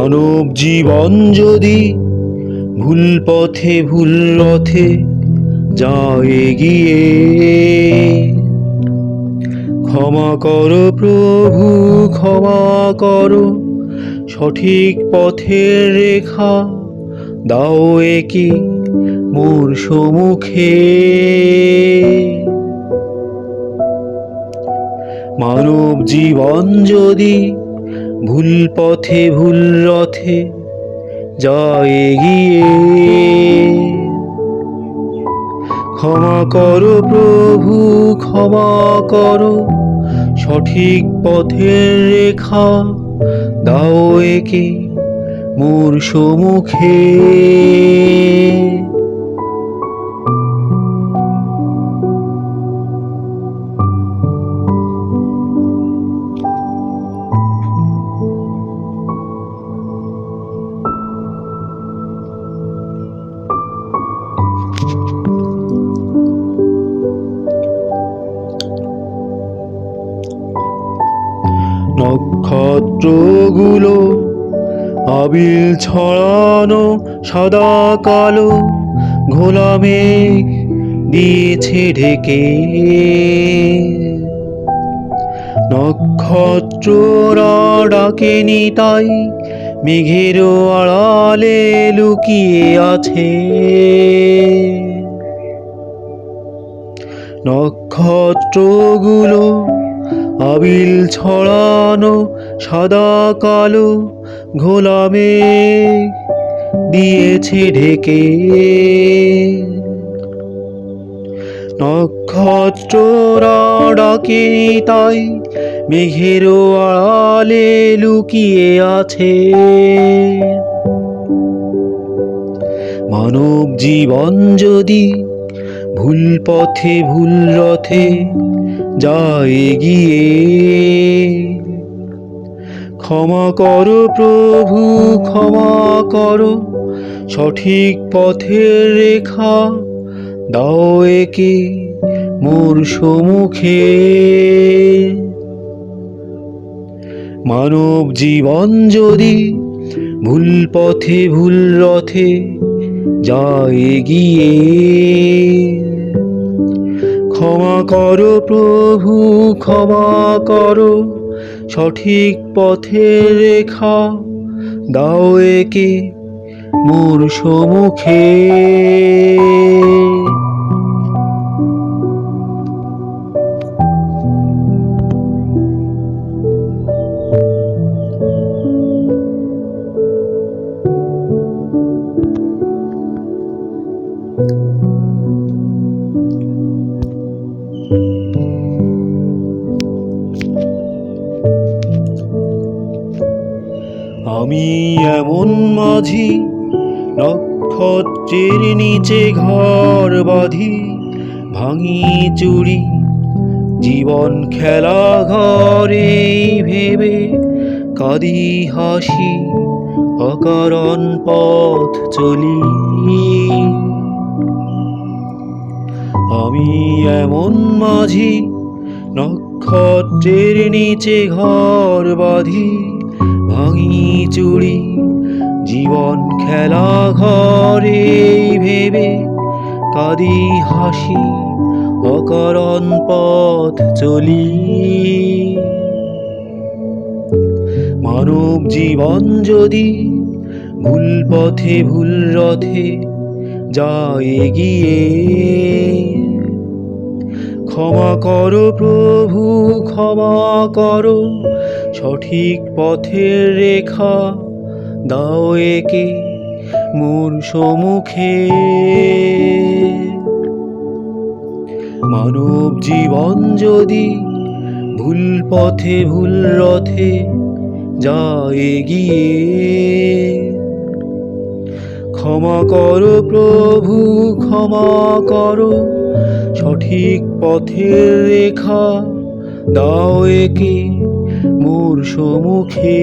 মানব জীবন যদি ভুল পথে ভুল রথে যায় এগিয়ে, ক্ষমা করো প্রভু, ক্ষমা করো, সঠিক পথের রেখা দাও একে মোর সম্মুখে। মানব জীবন যদি ভুল পথে ভুল রথে যায় এগিয়ে, ক্ষমা করো প্রভু, ক্ষমা করো, সঠিক পথের রেখা দাও একে মোর সম্মুখে। নক্ষত্রগুলো আবিল ছড়ানো সাদা কালো ঘোলা মেঘ দিয়েছে ঢেকে। নক্ষত্ররা ডাকেনি তাই মেঘের আড়ালে লুকিয়ে আছে। নক্ষত্রগুলো আবিল ছড়ানো সাদা কালো ঘোলা মেঘ দিয়েছে ঢেকে। নক্ষত্ররা ডাকে তাই মেঘের আড়ালে লুকিয়ে আছে। মানব জীবন যদি ভুল পথে ভুল রথে যায় এগিয়ে, ক্ষমা করো প্রভু, ক্ষমা করো, সঠিক পথের রেখা দাও একে মোর সম্মুখে। মানব জীবন যদি ভুল পথে ভুল রথে যায় এগিয়ে, ক্ষমা করো প্রভু, ক্ষমা করো, সঠিক পথের রেখা দাও একে মোর সম্মুখে। আমি এমন মাঝি নক্ষত্রের নিচে ঘর বাঁধি, ভাঙি চুরি জীবন খেলা ঘরে ভেবে কাঁদি হাসি অকারণ পথ চলি। আমি এমন মাঝি নক্ষত্রের নিচে ঘর বাঁধি, ভাঙি চুরি জীবন খেলা ঘরে ভেবে কাঁদি হাসি অকারণ পথ চলি। মানব জীবন যদি ভুল পথে ভুল রথে যায় এগিয়ে, ক্ষমা করো প্রভু, ক্ষমা করো, সঠিক পথের রেখা দাও একে মোর সম্মুখে। মানব জীবন যদি ভুল পথে ভুল রথে যায় এগিয়ে, ক্ষমা করো প্রভু, ক্ষমা করো, সঠিক পথের রেখা দাও একে মোর সম্মুখে।